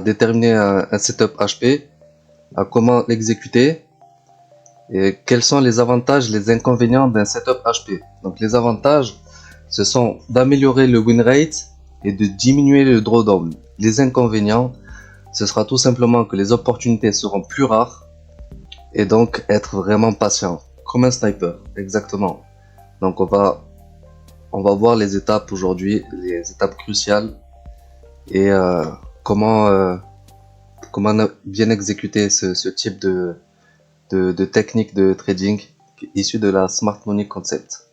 déterminer un setup HP, à comment l'exécuter et quels sont les avantages et les inconvénients d'un setup HP. Donc les avantages, ce sont d'améliorer le win rate et de diminuer le drawdown. Les inconvénients, ce sera tout simplement que les opportunités seront plus rares et donc être vraiment patient, comme un sniper, exactement. Donc on va voir les étapes aujourd'hui, les étapes cruciales et comment bien exécuter ce type de technique de trading issue de la Smart Money Concept.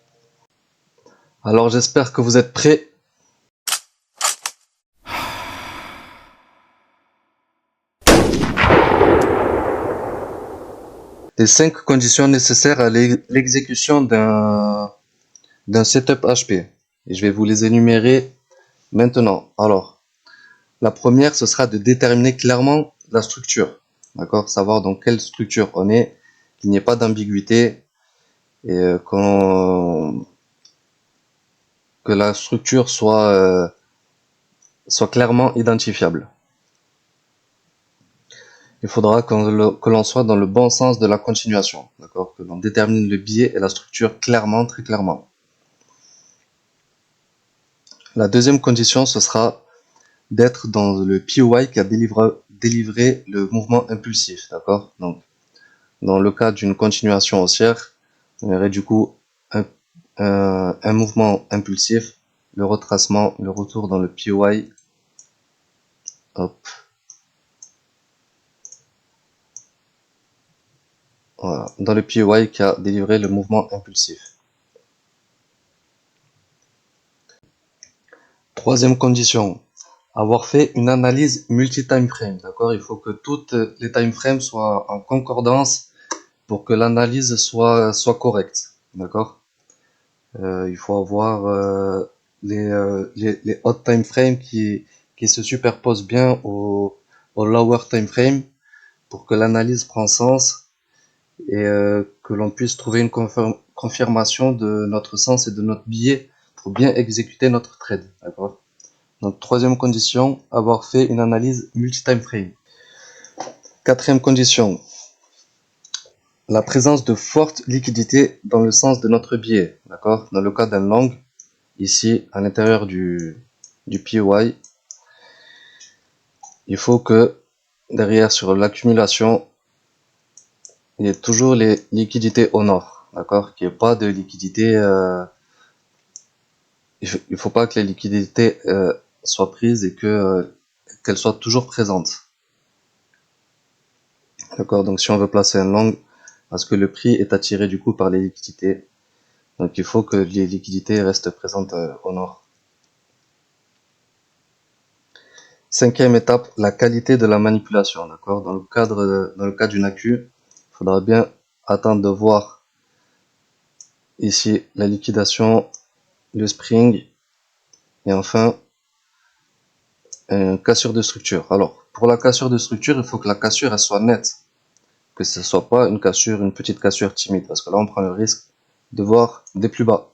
Alors j'espère que vous êtes prêts. Les 5 conditions nécessaires à l'exécution d'un setup HP. Et je vais vous les énumérer maintenant. Alors, la première, ce sera de déterminer clairement la structure. D'accord? Savoir dans quelle structure on est, qu'il n'y ait pas d'ambiguïté et que la structure soit clairement identifiable. Il faudra que l'on soit dans le bon sens de la continuation. D'accord? Que l'on détermine le biais et la structure clairement, très clairement. La deuxième condition, ce sera d'être dans le POI qui a délivré le mouvement impulsif, d'accord? Donc, dans le cas d'une continuation haussière, on aurait du coup un mouvement impulsif, le retracement, le retour dans le POI, hop, voilà, dans le POI qui a délivré le mouvement impulsif. Troisième condition, avoir fait une analyse multi-time frame, d'accord? Il faut que toutes les time frames soient en concordance pour que l'analyse soit correcte, d'accord? Il faut avoir les hot time frame qui se superposent bien au lower time frame pour que l'analyse prenne sens et que l'on puisse trouver une confirmation de notre sens et de notre biais pour bien exécuter notre trade, d'accord? Donc troisième condition, avoir fait une analyse multi-time frame. Quatrième condition, la présence de fortes liquidités dans le sens de notre biais, d'accord? Dans le cas d'un long, ici à l'intérieur du POI, il faut que derrière sur l'accumulation, il y ait toujours les liquidités au nord, d'accord? Qu'il n'y ait pas de liquidité, il faut pas que les liquidités soient prises et qu'elles soient toujours présentes. D'accord? Donc si on veut placer un long, parce que le prix est attiré du coup par les liquidités, donc il faut que les liquidités restent présentes au nord. Cinquième étape, la qualité de la manipulation, d'accord? Dans le cas d'une AQ, il faudra bien attendre de voir ici la liquidation, le spring et enfin une cassure de structure. Alors, pour la cassure de structure, il faut que la cassure elle soit nette, que ce soit pas une petite cassure timide, parce que là on prend le risque de voir des plus bas.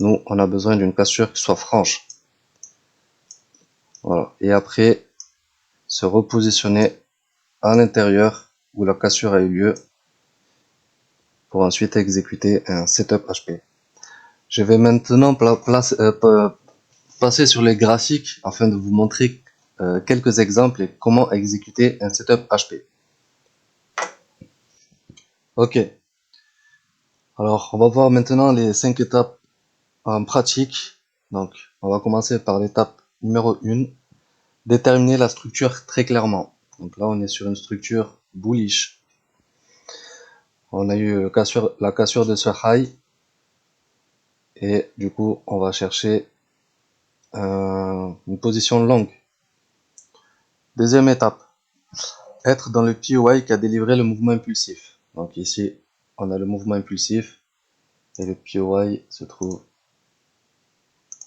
Nous, on a besoin d'une cassure qui soit franche. Voilà. Et après, se repositionner à l'intérieur où la cassure a eu lieu pour ensuite exécuter un setup HP. Je vais maintenant passer sur les graphiques afin de vous montrer quelques exemples et comment exécuter un setup HP. Ok, alors on va voir maintenant les 5 étapes en pratique. Donc on va commencer par l'étape numéro 1, déterminer la structure très clairement. Donc là on est sur une structure bullish. On a eu la cassure de ce high et du coup on va chercher une position longue. Deuxième étape, être dans le POI qui a délivré le mouvement impulsif. Donc ici, on a le mouvement impulsif et le POI se trouve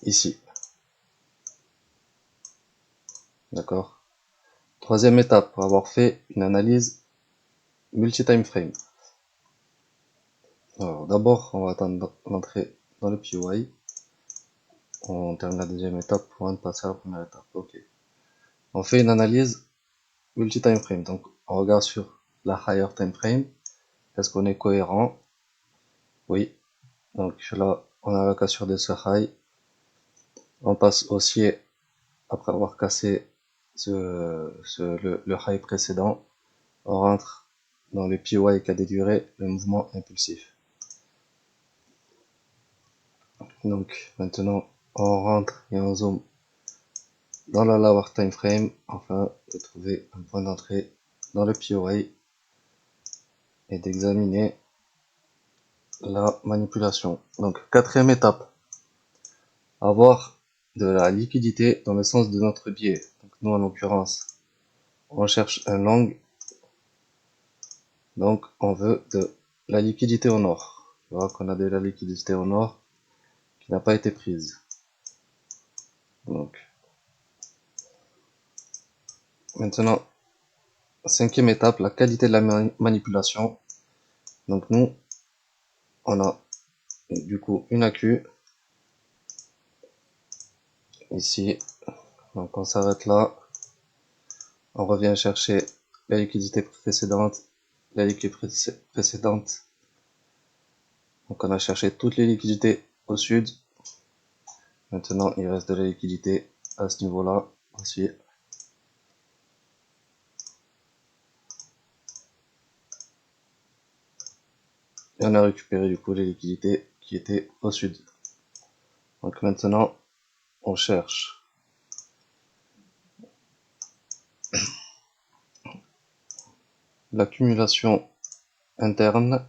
ici. D'accord. Troisième étape, pour avoir fait une analyse multi-time frame. Alors d'abord, on va attendre l'entrée dans le POI. On termine la deuxième étape pour passer à la première étape. Ok. On fait une analyse multi-time frame. Donc, on regarde sur la higher time frame. Est-ce qu'on est cohérent? Oui. Donc là, on a la cassure de ce high. On passe haussier après avoir cassé le high précédent. On rentre dans le PY qui a déduré le mouvement impulsif. Donc maintenant, on rentre et on zoome dans la lower time frame afin de trouver un point d'entrée dans le PY et d'examiner la manipulation. Donc quatrième étape, avoir de la liquidité dans le sens de notre biais. Donc nous en l'occurrence, on cherche un long, donc on veut de la liquidité au nord. Tu vois qu'on a de la liquidité au nord qui n'a pas été prise. Donc maintenant, cinquième étape, la qualité de la manipulation. Donc nous, on a du coup une AQ ici. Donc on s'arrête là. On revient chercher la liquidité précédente, la liquidité précédente. Donc on a cherché toutes les liquidités au sud. Maintenant il reste de la liquidité à ce niveau-là aussi. Et on a récupéré du coup les liquidités qui étaient au sud. Donc maintenant on cherche l'accumulation interne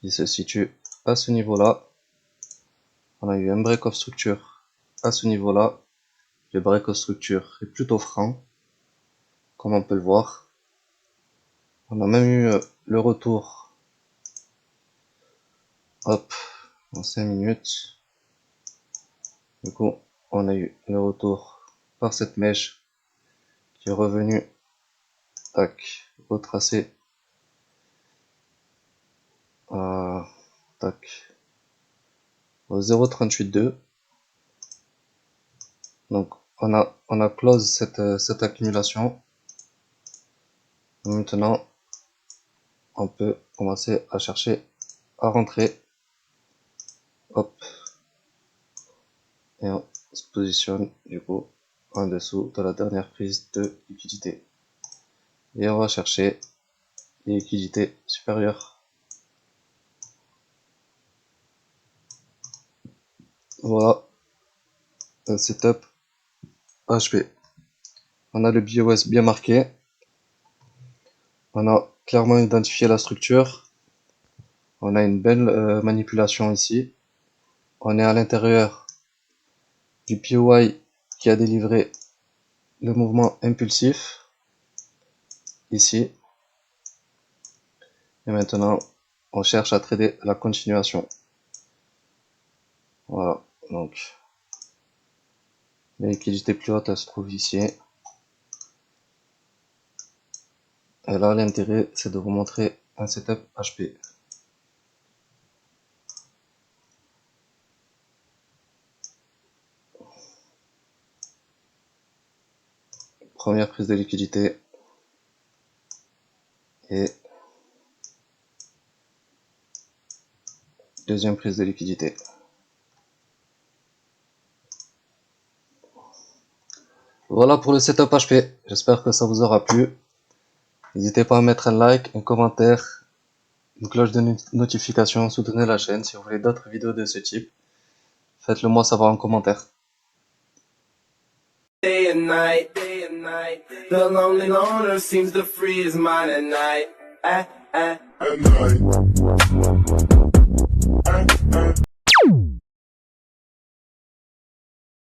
qui se situe à ce niveau-là. On a eu un break of structure à ce niveau-là. Le break of structure est plutôt franc, comme on peut le voir. On a même eu le retour, hop, en 5 minutes. Du coup, on a eu le retour par cette mèche qui est revenue, tac, retracé à, tac, au 0,38,2. Donc, on a close cette accumulation. Maintenant, on peut commencer à chercher à rentrer. Hop. Et on se positionne du coup en dessous de la dernière prise de liquidité. Et on va chercher les liquidités supérieures. Voilà un setup HP. On a le BOS bien marqué. On a clairement identifié la structure. On a une belle manipulation ici. On est à l'intérieur du POI qui a délivré le mouvement impulsif ici. Et maintenant, on cherche à trader la continuation. Voilà, donc la liquidité plus haute, elle se trouve ici. Et là, l'intérêt, c'est de vous montrer un setup HP. Première prise de liquidité. Et deuxième prise de liquidité. Voilà pour le setup HP. J'espère que ça vous aura plu. N'hésitez pas à mettre un like, un commentaire, une cloche de notification. Soutenez la chaîne si vous voulez d'autres vidéos de ce type. Faites-le moi savoir en commentaire. Day and night, day and night. The lonely loner seems to free his mind at night. At night.